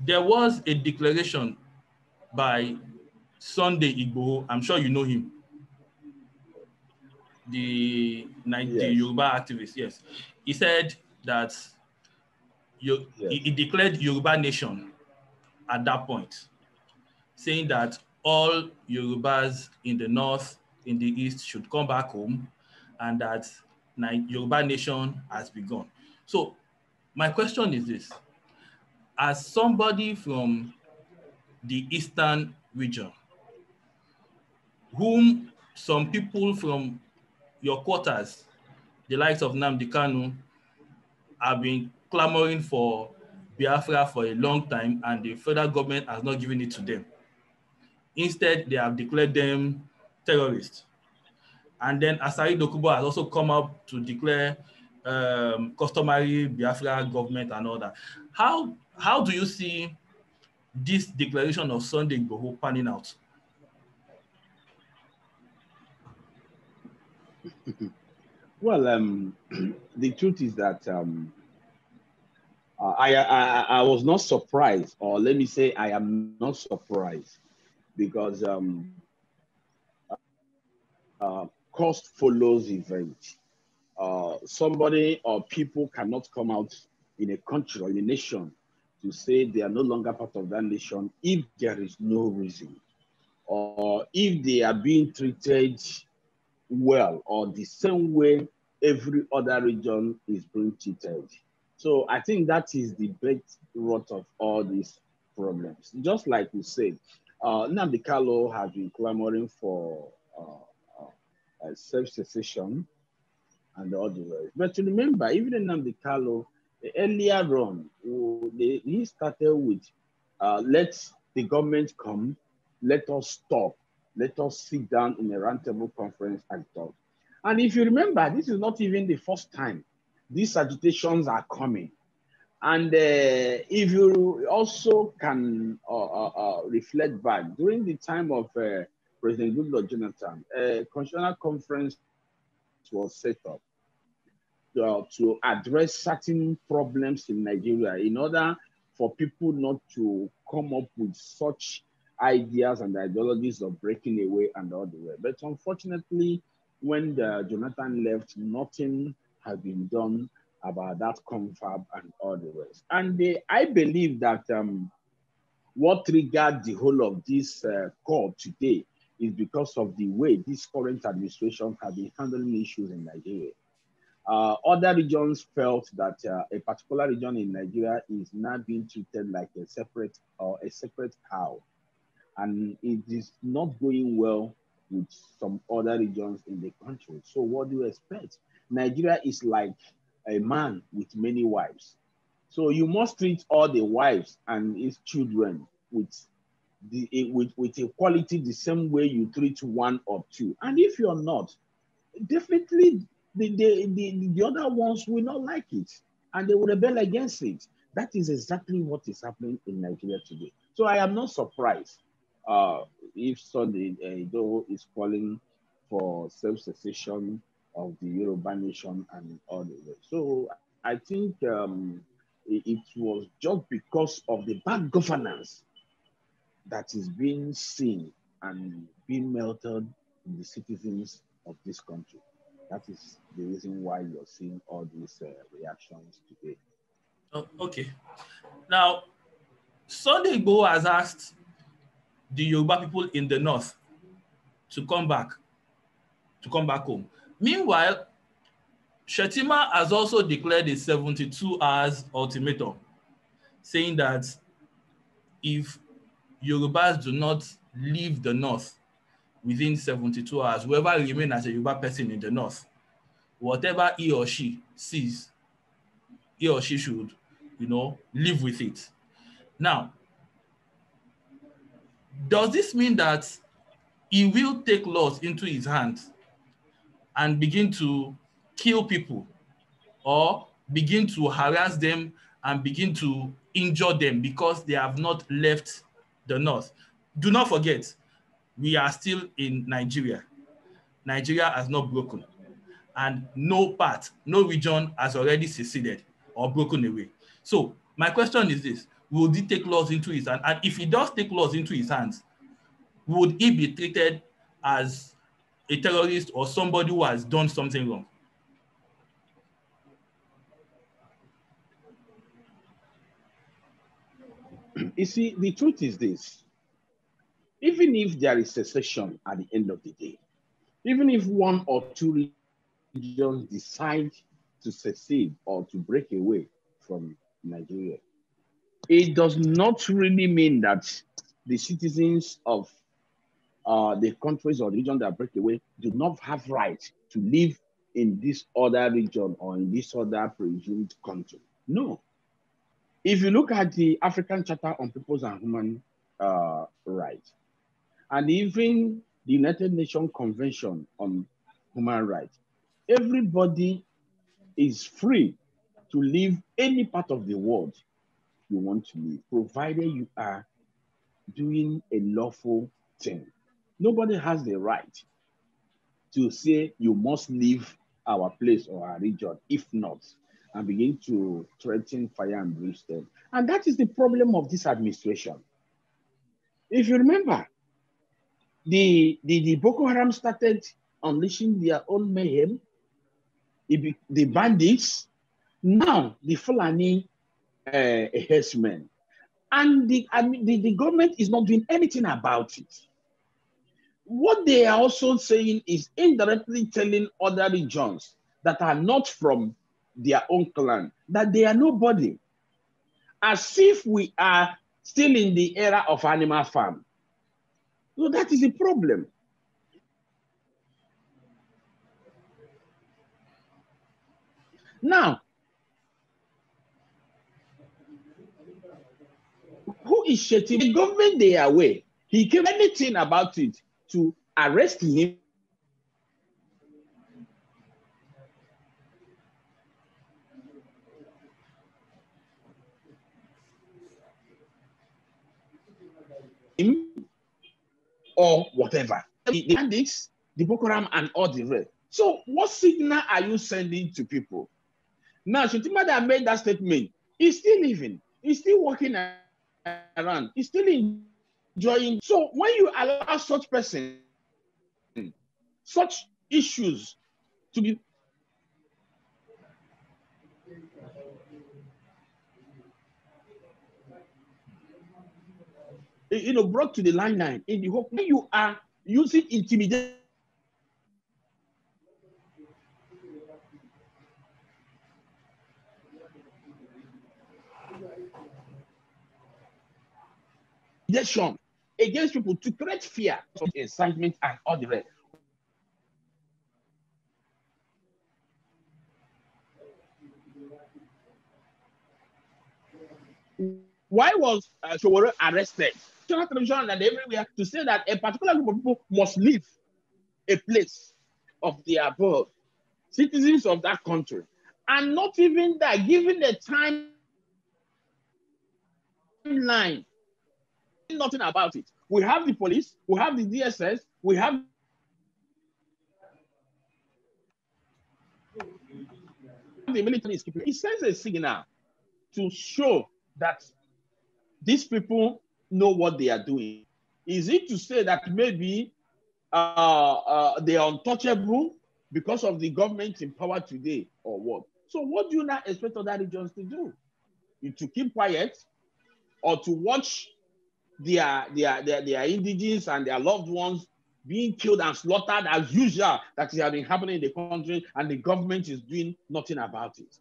there was a declaration by Sunday Igboho. I'm sure you know him. The Yoruba activist, yes. He said that he declared Yoruba nation at that point, saying that all Yorubas in the north, in the east should come back home, and that Yoruba nation has begun. So my question is this: as somebody from the eastern region, whom some people from your quarters, the likes of Nnamdi Kanu, have been clamoring for Biafra for a long time, and the federal government has not given it to them. Instead, they have declared them terrorists. And then Asari Dokubo has also come up to declare customary Biafra government and all that. How do you see this declaration of Sunday Igboho panning out? Well, the truth is that I was not surprised, or let me say I am not surprised, because cost follows event. Somebody or people cannot come out in a country or in a nation to say they are no longer part of that nation if there is no reason, or if they are being treated well or the same way every other region is being treated. So I think that is the big root of all these problems. Just like you said, Nnamdi Kanu has been clamoring for self-cessation and all the rest. But remember, even Nnamdi Kanu, earlier on, he started with, let the government come, let us talk, let us sit down in a roundtable conference and talk. And if you remember, this is not even the first time these agitations are coming. And if you also can reflect back, during the time of President Goodluck Jonathan, a constitutional conference was set up to address certain problems in Nigeria in order for people not to come up with such ideas and ideologies of breaking away and all the way. But unfortunately, when Jonathan left, nothing has been done about that confab and all the rest. And I believe that what triggered the whole of this call today is because of the way this current administration has been handling issues in Nigeria. Other regions felt that a particular region in Nigeria is now being treated like a separate cow. And it is not going well with some other regions in the country. So what do you expect? Nigeria is like a man with many wives. So you must treat all the wives and his children with equality the same way you treat one or two. And if you're not, definitely the other ones will not like it and they will rebel against it. That is exactly what is happening in Nigeria today. So I am not surprised if Sunday Igboho is calling for self-cessation of the Yoruba nation and all the rest. So I think it was just because of the bad governance that is being seen and being melted in the citizens of this country. That is the reason why you're seeing all these reactions today. Oh, okay. Now, Sunday Igboho has asked the Yoruba people in the north to come back home. Meanwhile, Shettima has also declared a 72 hours ultimatum, saying that if Yorubas do not leave the north within 72 hours, whoever remains as a Yoruba person in the north, whatever he or she sees, he or she should, live with it. Now, does this mean that he will take laws into his hands and begin to kill people or begin to harass them and begin to injure them because they have not left the north? Do not forget, we are still in Nigeria. Nigeria has not broken. And no region has already seceded or broken away. So my question is this: would he take laws into his hands? And if he does take laws into his hands, would he be treated as a terrorist or somebody who has done something wrong? You see, the truth is this. Even if there is secession at the end of the day, even if one or two regions decide to secede or to break away from Nigeria, it does not really mean that the citizens of the countries or the region that break away do not have right to live in this other region or in this other presumed country. No. If you look at the African Charter on Peoples and Human Rights, and even the United Nations Convention on Human Rights, everybody is free to live any part of the world you want to live, provided you are doing a lawful thing. Nobody has the right to say you must leave our place or our region, if not, and begin to threaten fire and brimstone. And that is the problem of this administration. If you remember, the Boko Haram started unleashing their own mayhem, the bandits, now the Fulani herdsmen. And the government is not doing anything about it. What they are also saying is indirectly telling other regions that are not from their own clan that they are nobody, as if we are still in the era of animal farm. So that is a problem. Now, who is shitting? The government, they are away. He came anything about it to arrest him. Or whatever. The bandits, the Boko Haram, and all the rest. So, what signal are you sending to people? Now, Shetima that made that statement, he's still living, he's still walking around, he's still enjoying. So, when you allow such person, such issues to be brought to the line in the hope when you are using intimidation against people to create fear, incitement, and all the rest. Why was Showore arrested? Television and everywhere to say that a particular group of people must leave a place of their birth, citizens of that country, and not even that, given the timeline, nothing about it. We have the police, we have the DSS, we have the military. It sends a signal to show that these people know what they are doing. Is it to say that maybe they are untouchable because of the government in power today, or what? So what do you now expect other regions to do? To keep quiet, or to watch their indigenous and their loved ones being killed and slaughtered as usual that has been happening in the country, and the government is doing nothing about it?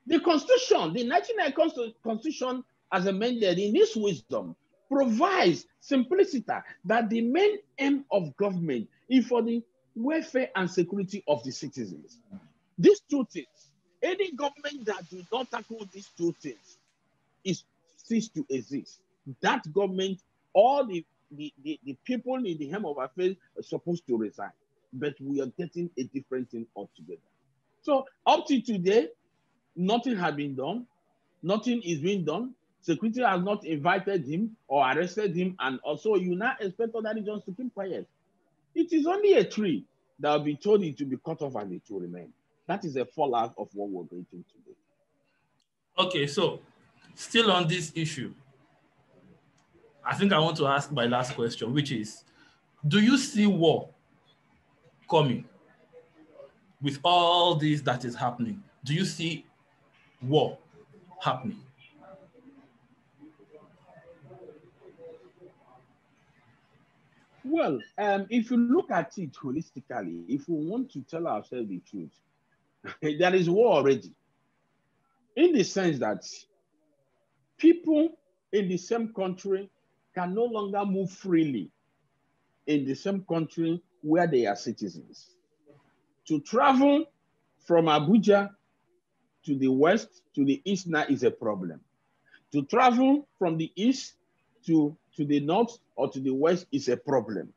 The Constitution, the 1999 Constitution, as amended in its wisdom, provides simplicity that the main aim of government is for the welfare and security of the citizens. These two things, any government that does not tackle these two things is cease to exist. That government, all the people in the helm of affairs are supposed to resign. But we are getting a different thing altogether. So up to today, nothing has been done. Nothing is being done. Security has not invited him or arrested him, and also you now expect other regions to keep quiet. It is only a tree that will be told it to be cut off and it will remain. That is a fallout of what we're going through today. Okay, so Still on this issue, I think I want to ask my last question, which is, do you see war coming with all this that is happening? Do you see war happening? Well, if you look at it holistically, if we want to tell ourselves the truth, there is war already. In the sense that people in the same country can no longer move freely in the same country where they are citizens. To travel from Abuja to the west, to the east now is a problem. To travel from the east to the north or to the west is a problem.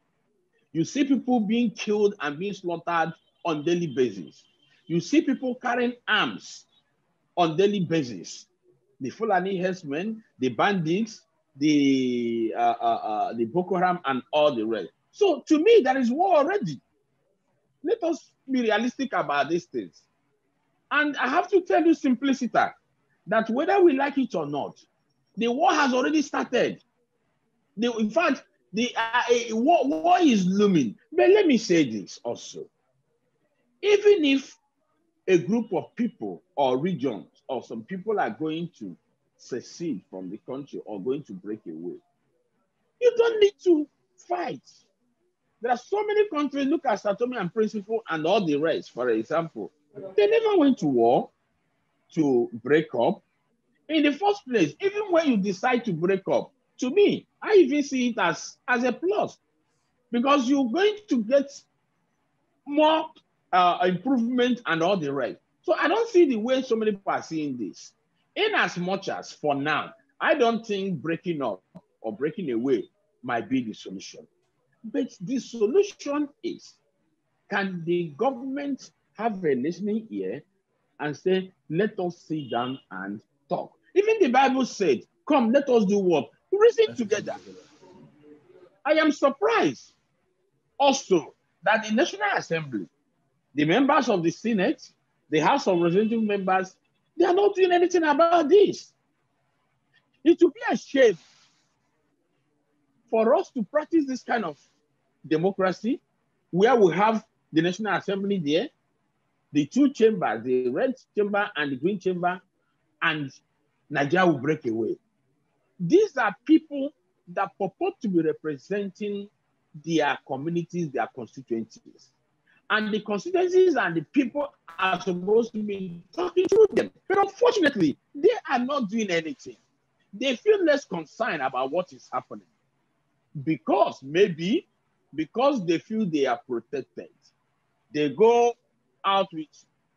You see people being killed and being slaughtered on daily basis. You see people carrying arms on daily basis. The Fulani herdsmen, the bandits, the Boko Haram, and all the rest. So to me, there is war already. Let us be realistic about these things. And I have to tell you simplicity that whether we like it or not, the war has already started. In fact, the war is looming. But let me say this also. Even if a group of people or regions or some people are going to secede from the country or going to break away, you don't need to fight. There are so many countries, look at Satomi and Principle and all the rest, for example. They never went to war to break up. In the first place, even when you decide to break up, to me, I even see it as a plus, because you're going to get more improvement and all the rest. So I don't see the way so many people are seeing this. In as much as, for now, I don't think breaking up or breaking away might be the solution. But the solution is, can the government have a listening ear and say, let us sit down and talk? Even the Bible said, come, let us do what? Reason together. I am surprised also that the National Assembly, the members of the Senate, the House of Representative members, they are not doing anything about this. It would be a shame for us to practice this kind of democracy where we have the National Assembly there, the two chambers, the red chamber and the green chamber, and Nigeria will break away. These are people that purport to be representing their communities, their constituencies. And the constituencies and the people are supposed to be talking to them. But unfortunately, they are not doing anything. They feel less concerned about what is happening. Because they feel they are protected. They go out with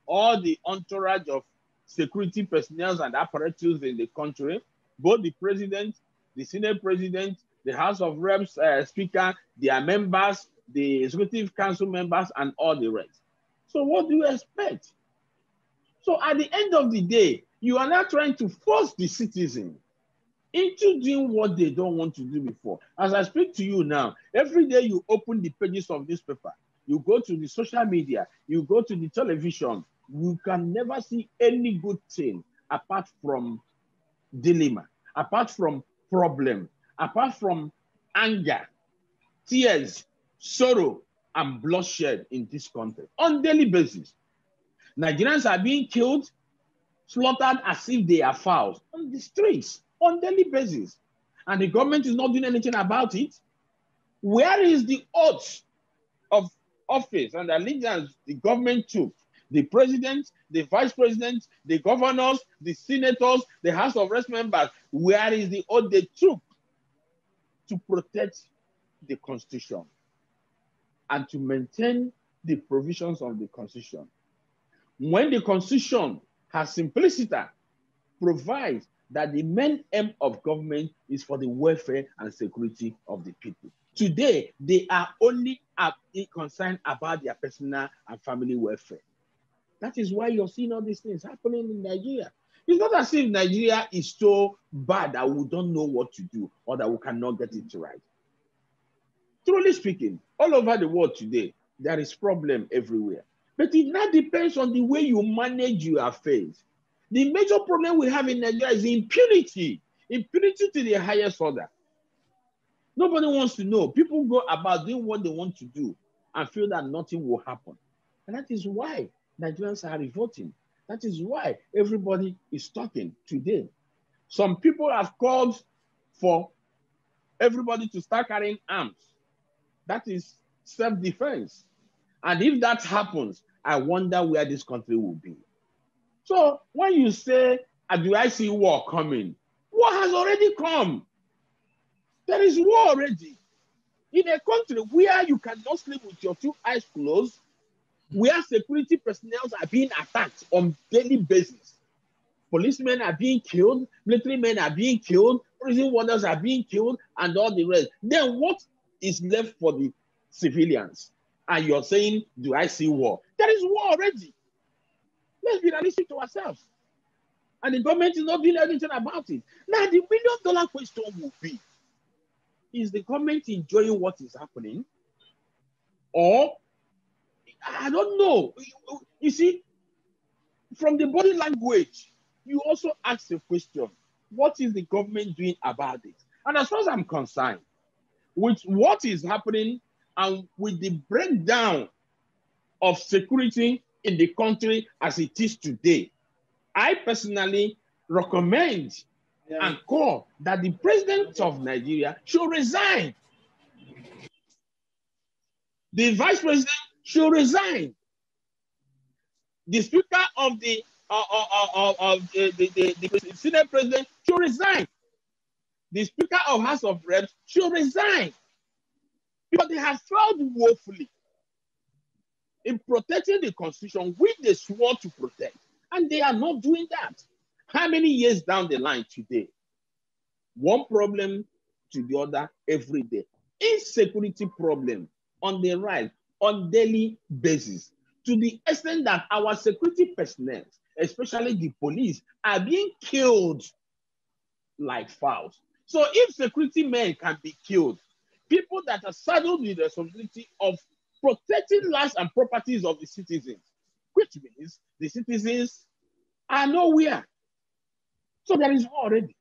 all the entourage of security personnel and apparatus in the country, both the president, the Senate president, the House of Reps speaker, their members, the executive council members, and all the rest. So what do you expect? So at the end of the day, you are now trying to force the citizen into doing what they don't want to do before. As I speak to you now, every day you open the pages of newspaper, you go to the social media, you go to the television, you can never see any good thing apart from dilemma, apart from problem, apart from anger, tears, sorrow, and bloodshed in this country on daily basis. Nigerians are being killed, slaughtered as if they are fowls on the streets on daily basis. And the government is not doing anything about it. Where is the oath of office and allegiance the government took? The president, the vice president, the governors, the senators, the House of Reps members, where is the oath they took to protect the Constitution and to maintain the provisions of the Constitution? When the Constitution has simplicity, provides that the main aim of government is for the welfare and security of the people. Today, they are only concerned about their personal and family welfare. That is why you're seeing all these things happening in Nigeria. It's not as if Nigeria is so bad that we don't know what to do or that we cannot get it right. Truly speaking, all over the world today, there is problem everywhere. But it now depends on the way you manage your affairs. The major problem we have in Nigeria is impunity. Impunity to the highest order. Nobody wants to know. People go about doing what they want to do and feel that nothing will happen. And that is why Nigerians are revolting. That is why everybody is talking today. Some people have called for everybody to start carrying arms. That is self-defense. And if that happens, I wonder where this country will be. So when you say, do I see war coming? War has already come. There is war already. In a country where you cannot sleep with your two eyes closed, where security personnel are being attacked on a daily basis. Policemen are being killed, military men are being killed, prison warders are being killed, and all the rest. Then what is left for the civilians? And you're saying, do I see war? There is war already. Let's be realistic to ourselves. And the government is not doing anything about it. Now, the million-dollar question will be, is the government enjoying what is happening? Or, I don't know. You see, from the body language, you also ask the question, what is the government doing about it? And as far as I'm concerned, with what is happening and with the breakdown of security in the country as it is today, I personally recommend and call that the president of Nigeria should resign. The vice president should resign. The speaker of the Senate president should resign. The speaker of House of Reps should resign. Because they have failed woefully in protecting the Constitution, which they swore to protect. And they are not doing that. How many years down the line today? One problem to the other every day. Insecurity problem on the rise on daily basis, to the extent that our security personnel, especially the police, are being killed like fowls. So if security men can be killed, people that are saddled with the responsibility of protecting lives and properties of the citizens, which means the citizens are nowhere. So there is war already.